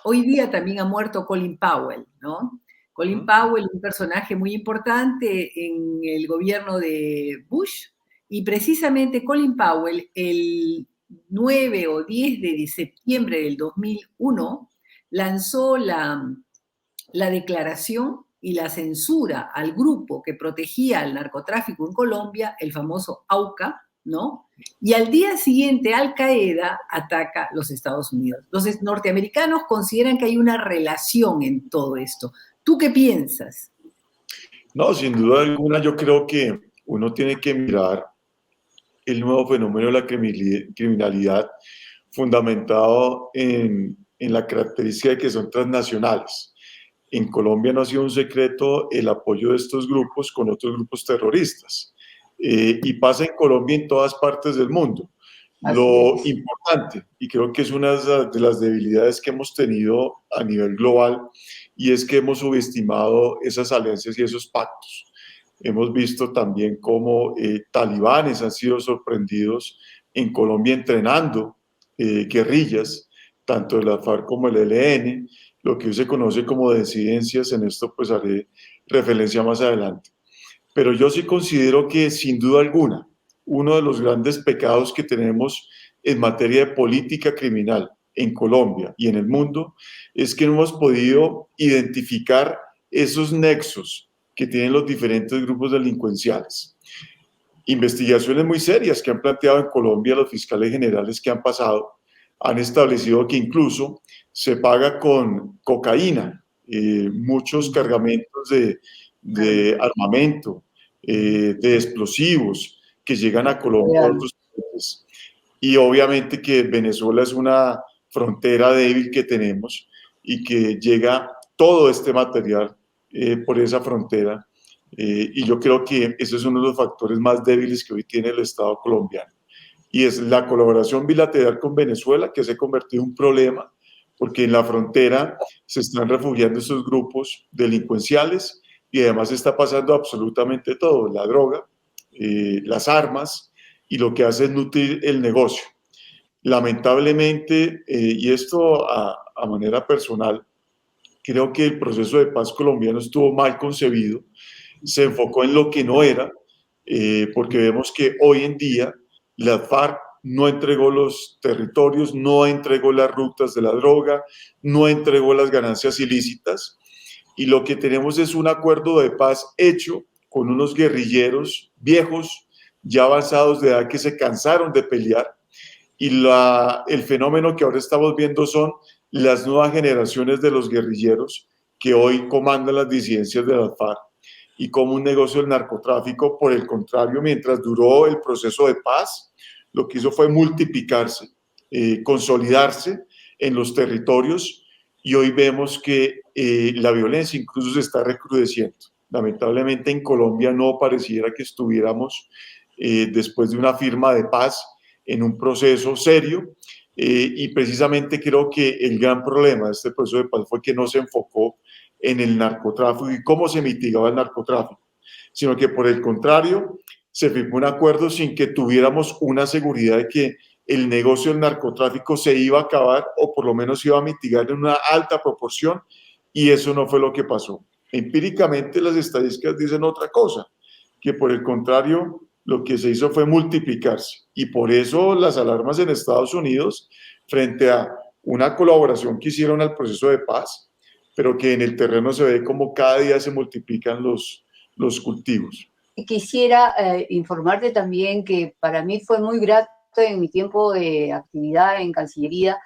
hoy día también ha muerto Colin Powell, ¿no? Colin Powell, un personaje muy importante en el gobierno de Bush, y precisamente Colin Powell, el 9 o 10 de septiembre del 2001, lanzó la declaración y la censura al grupo que protegía al narcotráfico en Colombia, el famoso AUCA, ¿no? Y al día siguiente Al Qaeda ataca los Estados Unidos. Los norteamericanos consideran que hay una relación en todo esto. ¿Tú qué piensas? No, sin duda alguna yo creo que uno tiene que mirar el nuevo fenómeno de la criminalidad fundamentado en la característica de que son transnacionales. En Colombia no ha sido un secreto el apoyo de estos grupos con otros grupos terroristas. Y pasa en Colombia y en todas partes del mundo. Lo importante, y creo que es una de las debilidades que hemos tenido a nivel global, y es que hemos subestimado esas alianzas y esos pactos. Hemos visto también cómo talibanes han sido sorprendidos en Colombia entrenando guerrillas, tanto de la FARC como el ELN, lo que hoy se conoce como disidencias. En esto pues haré referencia más adelante. Pero yo sí considero que sin duda alguna, uno de los grandes pecados que tenemos en materia de política criminal en Colombia y en el mundo es que no hemos podido identificar esos nexos que tienen los diferentes grupos delincuenciales. Investigaciones muy serias que han planteado en Colombia los fiscales generales que han pasado han establecido que incluso se paga con cocaína, muchos cargamentos de armamento, de explosivos que llegan a Colombia a otros países. Y obviamente que Venezuela es una frontera débil que tenemos y que llega todo este material por esa frontera. Y yo creo que ese es uno de los factores más débiles que hoy tiene el Estado colombiano. Y es la colaboración bilateral con Venezuela, que se ha convertido en un problema, porque en la frontera se están refugiando estos grupos delincuenciales y además está pasando absolutamente todo, la droga, las armas, y lo que hace es nutrir el negocio. Lamentablemente, y esto a manera personal, creo que el proceso de paz colombiano estuvo mal concebido, se enfocó en lo que no era, porque vemos que hoy en día la FARC no entregó los territorios, no entregó las rutas de la droga, no entregó las ganancias ilícitas, y lo que tenemos es un acuerdo de paz hecho con unos guerrilleros viejos, ya avanzados de edad, que se cansaron de pelear, y el fenómeno que ahora estamos viendo son las nuevas generaciones de los guerrilleros que hoy comandan las disidencias de la FARC, y como un negocio del narcotráfico, por el contrario, mientras duró el proceso de paz, lo que hizo fue multiplicarse, consolidarse en los territorios, y hoy vemos que la violencia incluso se está recrudeciendo. Lamentablemente en Colombia no pareciera que estuviéramos después de una firma de paz en un proceso serio, y precisamente creo que el gran problema de este proceso de paz fue que no se enfocó en el narcotráfico y cómo se mitigaba el narcotráfico, sino que por el contrario se firmó un acuerdo sin que tuviéramos una seguridad de que el negocio del narcotráfico se iba a acabar, o por lo menos se iba a mitigar en una alta proporción, y eso no fue lo que pasó. Empíricamente las estadísticas dicen otra cosa, que por el contrario lo que se hizo fue multiplicarse, y por eso las alarmas en Estados Unidos frente a una colaboración que hicieron al proceso de paz, pero que en el terreno se ve como cada día se multiplican los cultivos. Quisiera informarte también que para mí fue muy grato en mi tiempo de actividad en Cancillería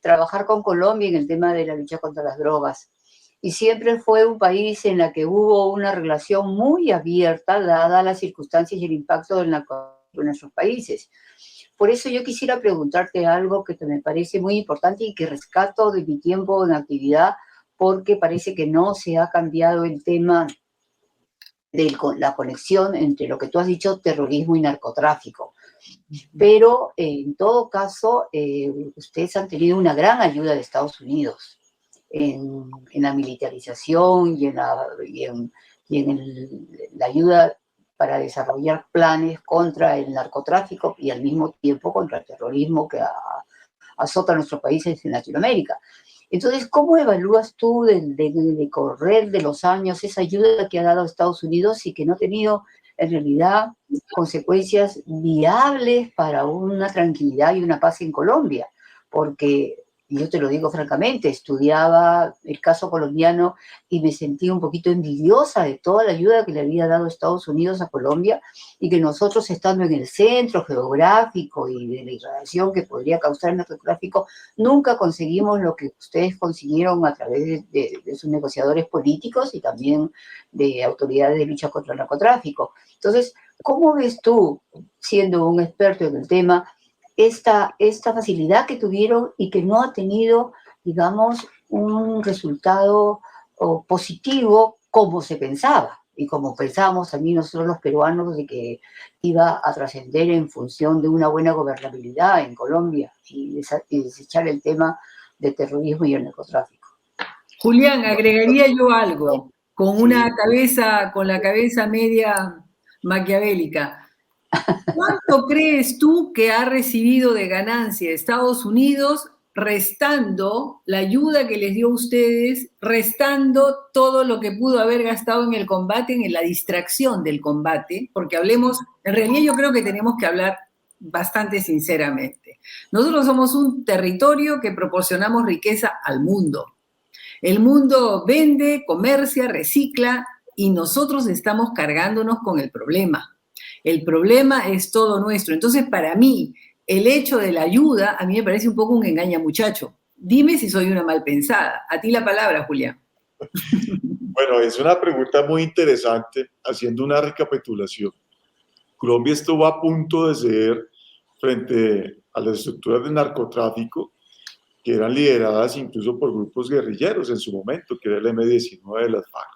trabajar con Colombia en el tema de la lucha contra las drogas. Y siempre fue un país en el que hubo una relación muy abierta, dada las circunstancias y el impacto del narcotráfico en nuestros países. Por eso yo quisiera preguntarte algo que me parece muy importante y que rescato de mi tiempo en actividad, porque parece que no se ha cambiado el tema de la conexión entre lo que tú has dicho, terrorismo y narcotráfico. Pero en todo caso, ustedes han tenido una gran ayuda de Estados Unidos en la militarización y en la ayuda para desarrollar planes contra el narcotráfico y al mismo tiempo contra el terrorismo que azota a nuestros países en Latinoamérica. Entonces, ¿cómo evalúas tú de correr de los años esa ayuda que ha dado Estados Unidos y que no ha tenido en realidad consecuencias viables para una tranquilidad y una paz en Colombia? Porque yo te lo digo francamente, estudiaba el caso colombiano y me sentí un poquito envidiosa de toda la ayuda que le había dado Estados Unidos a Colombia y que nosotros, estando en el centro geográfico y de la irradiación que podría causar el narcotráfico, nunca conseguimos lo que ustedes consiguieron a través de sus negociadores políticos y también de autoridades de lucha contra el narcotráfico. Entonces, ¿cómo ves tú, siendo un experto en el tema, esta facilidad que tuvieron y que no ha tenido, digamos, un resultado positivo como se pensaba y como pensábamos también nosotros los peruanos de que iba a trascender en función de una buena gobernabilidad en Colombia y desechar el tema del terrorismo y el narcotráfico? Julián, agregaría yo algo, con la cabeza media maquiavélica. ¿Cuánto crees tú que ha recibido de ganancia Estados Unidos restando la ayuda que les dio a ustedes, restando todo lo que pudo haber gastado en el combate, en la distracción del combate? Porque hablemos, en realidad yo creo que tenemos que hablar bastante sinceramente. Nosotros somos un territorio que proporcionamos riqueza al mundo. El mundo vende, comercia, recicla y nosotros estamos cargándonos con el problema. El problema es todo nuestro. Entonces, para mí, el hecho de la ayuda, a mí me parece un poco un engaña muchacho. Dime si soy una mal pensada. A ti la palabra, Julián. Bueno, es una pregunta muy interesante, haciendo una recapitulación. Colombia estuvo a punto de ceder frente a las estructuras de narcotráfico que eran lideradas incluso por grupos guerrilleros en su momento, que era el M-19 de las FARC.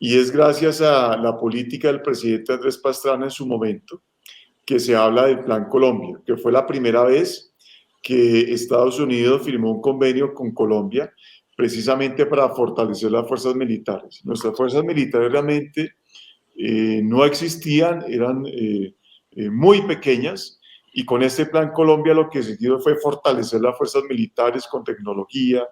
Y es gracias a la política del presidente Andrés Pastrana en su momento que se habla del Plan Colombia, que fue la primera vez que Estados Unidos firmó un convenio con Colombia precisamente para fortalecer las fuerzas militares. Nuestras fuerzas militares realmente no existían, eran muy pequeñas, y con este Plan Colombia lo que se hizo fue fortalecer las fuerzas militares con tecnología,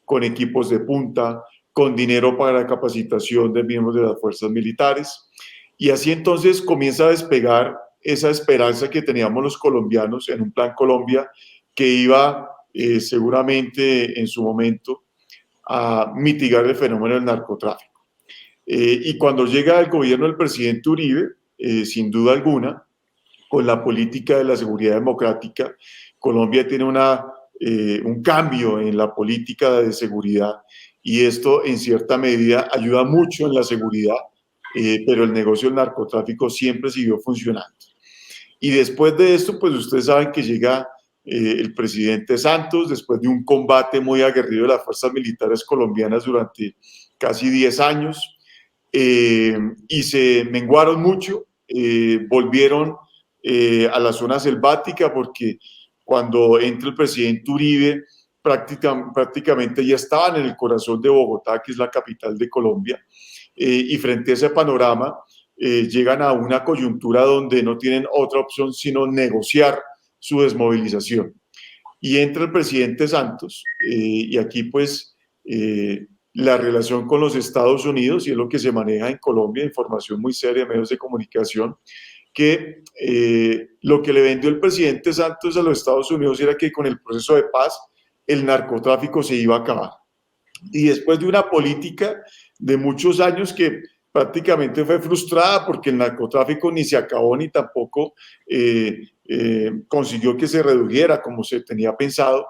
con equipos de punta, con dinero para la capacitación de miembros de las fuerzas militares. Y así entonces comienza a despegar esa esperanza que teníamos los colombianos en un Plan Colombia que iba seguramente en su momento a mitigar el fenómeno del narcotráfico. Y cuando llega el gobierno del presidente Uribe, sin duda alguna, con la política de la seguridad democrática, Colombia tiene un cambio en la política de seguridad, y esto en cierta medida ayuda mucho en la seguridad, pero el negocio del narcotráfico siempre siguió funcionando. Y después de esto, pues ustedes saben que llega el presidente Santos, después de un combate muy aguerrido de las fuerzas militares colombianas durante casi 10 años, y se menguaron mucho, volvieron a la zona selvática, porque cuando entra el presidente Uribe, prácticamente ya estaban en el corazón de Bogotá, que es la capital de Colombia, y frente a ese panorama llegan a una coyuntura donde no tienen otra opción sino negociar su desmovilización. Y entra el presidente Santos, y aquí pues la relación con los Estados Unidos, y es lo que se maneja en Colombia, información muy seria, medios de comunicación, que lo que le vendió el presidente Santos a los Estados Unidos era que con el proceso de paz el narcotráfico se iba a acabar. Y después de una política de muchos años que prácticamente fue frustrada, porque el narcotráfico ni se acabó ni tampoco consiguió que se redujera como se tenía pensado,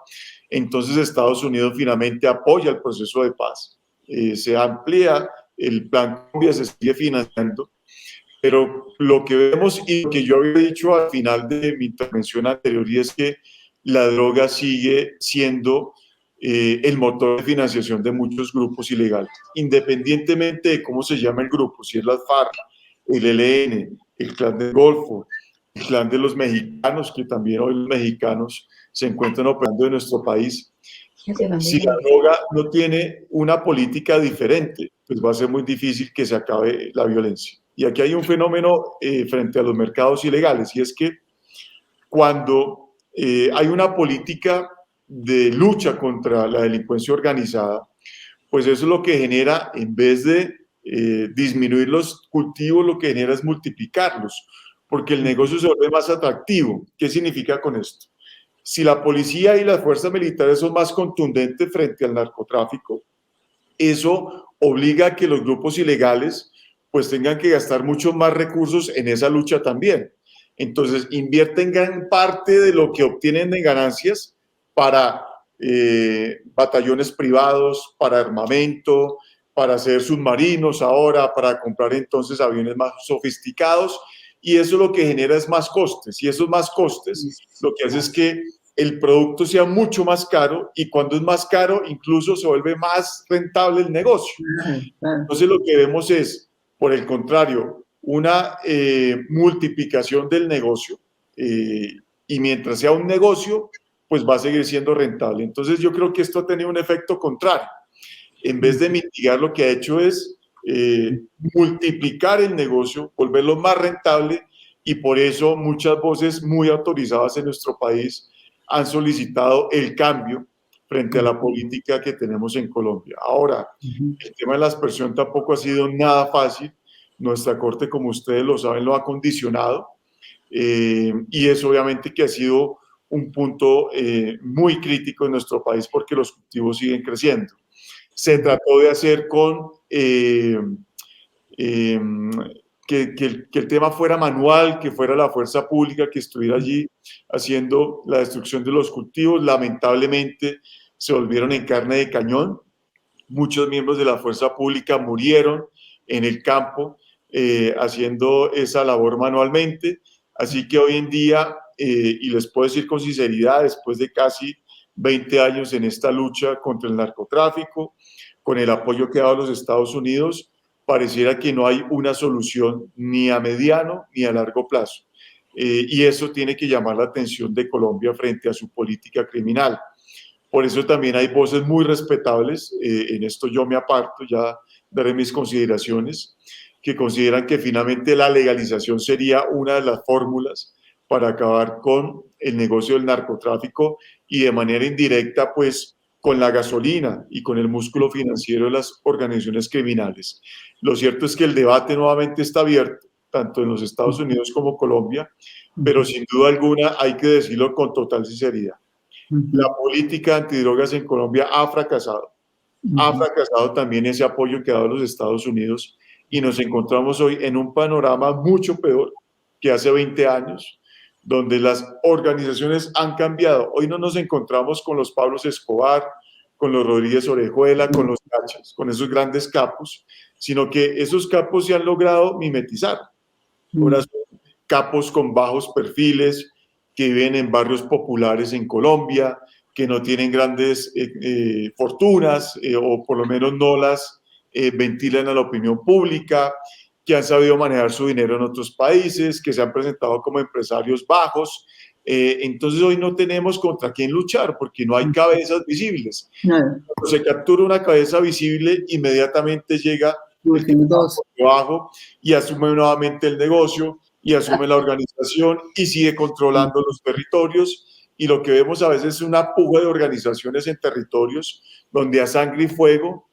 entonces Estados Unidos finalmente apoya el proceso de paz. Se amplía el Plan Colombia, se sigue financiando, pero lo que vemos y lo que yo había dicho al final de mi intervención anterior, y es que la droga sigue siendo el motor de financiación de muchos grupos ilegales, independientemente de cómo se llama el grupo, si es las FARC, el ELN, el Clan del Golfo, el Clan de los Mexicanos, que también hoy los mexicanos se encuentran operando en nuestro país. Si la droga no tiene una política diferente, pues va a ser muy difícil que se acabe la violencia. Y aquí hay un fenómeno frente a los mercados ilegales, y es que cuando hay una política de lucha contra la delincuencia organizada, pues eso es lo que genera, en vez de disminuir los cultivos, lo que genera es multiplicarlos, porque el negocio se vuelve más atractivo. ¿Qué significa con esto? Si la policía y las fuerzas militares son más contundentes frente al narcotráfico, eso obliga a que los grupos ilegales pues tengan que gastar muchos más recursos en esa lucha también. Entonces invierten gran parte de lo que obtienen de ganancias para batallones privados, para armamento, para hacer submarinos ahora, para comprar entonces aviones más sofisticados, y eso lo que genera es más costes, y esos más costes lo que hace es que el producto sea mucho más caro, y cuando es más caro incluso se vuelve más rentable el negocio. Entonces lo que vemos es, por el contrario, una multiplicación del negocio, y mientras sea un negocio, pues va a seguir siendo rentable. Entonces yo creo que esto ha tenido un efecto contrario. En vez de mitigar, lo que ha hecho es multiplicar el negocio, volverlo más rentable, y por eso muchas voces muy autorizadas en nuestro país han solicitado el cambio frente a la política que tenemos en Colombia. Ahora, el tema de la aspersión tampoco ha sido nada fácil. Nuestra Corte, como ustedes lo saben, lo ha condicionado, y eso obviamente que ha sido un punto muy crítico en nuestro país porque los cultivos siguen creciendo. Se trató de hacer con que el tema fuera manual, que fuera la fuerza pública que estuviera allí haciendo la destrucción de los cultivos. Lamentablemente se volvieron en carne de cañón. Muchos miembros de la fuerza pública murieron en el campo haciendo esa labor manualmente. Así que hoy en día, y les puedo decir con sinceridad, después de casi 20 años en esta lucha contra el narcotráfico, con el apoyo que ha dado los Estados Unidos, pareciera que no hay una solución ni a mediano ni a largo plazo. Y eso tiene que llamar la atención de Colombia frente a su política criminal. Por eso también hay voces muy respetables, en esto yo me aparto, ya daré mis consideraciones, que consideran que finalmente la legalización sería una de las fórmulas para acabar con el negocio del narcotráfico y de manera indirecta, pues, con la gasolina y con el músculo financiero de las organizaciones criminales. Lo cierto es que el debate nuevamente está abierto, tanto en los Estados Unidos como Colombia, pero sin duda alguna hay que decirlo con total sinceridad. La política antidrogas en Colombia ha fracasado. Ha fracasado también ese apoyo que ha dado los Estados Unidos, y nos encontramos hoy en un panorama mucho peor que hace 20 años, donde las organizaciones han cambiado. Hoy no nos encontramos con los Pablos Escobar, con los Rodríguez Orejuela, con los Cachas, con esos grandes capos, sino que esos capos se han logrado mimetizar. Ahora son capos con bajos perfiles, que viven en barrios populares en Colombia, que no tienen grandes fortunas, o por lo menos no las ventilan a la opinión pública, que han sabido manejar su dinero en otros países, que se han presentado como empresarios bajos. Entonces hoy no tenemos contra quién luchar porque no hay cabezas visibles. Cuando se captura una cabeza visible, inmediatamente llega el que está por debajo y asume nuevamente el negocio y asume la organización y sigue controlando los territorios. Y lo que vemos a veces es una puja de organizaciones en territorios donde a sangre y fuego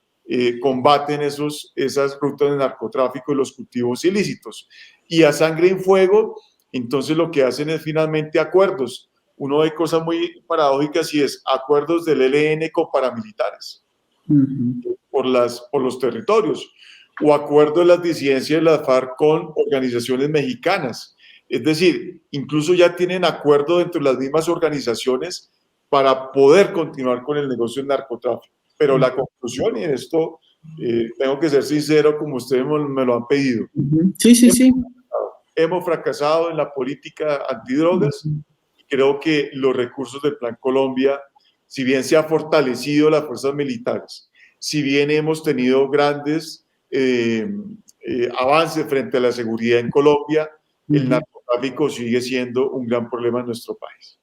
combaten esas rutas de narcotráfico y los cultivos ilícitos. Y a sangre y fuego, entonces lo que hacen es finalmente acuerdos. Uno ve cosas muy paradójicas, y es acuerdos del ELN con paramilitares por los territorios, o acuerdo de las disidencias de la FARC con organizaciones mexicanas. Es decir, incluso ya tienen acuerdo dentro de las mismas organizaciones para poder continuar con el negocio del narcotráfico. Pero la conclusión, y en esto tengo que ser sincero, como ustedes me lo han pedido. Sí, sí, sí. Hemos fracasado en la política antidrogas, y creo que los recursos del Plan Colombia, si bien se ha fortalecido las fuerzas militares, si bien hemos tenido grandes avances frente a la seguridad en Colombia, el narcotráfico sigue siendo un gran problema en nuestro país.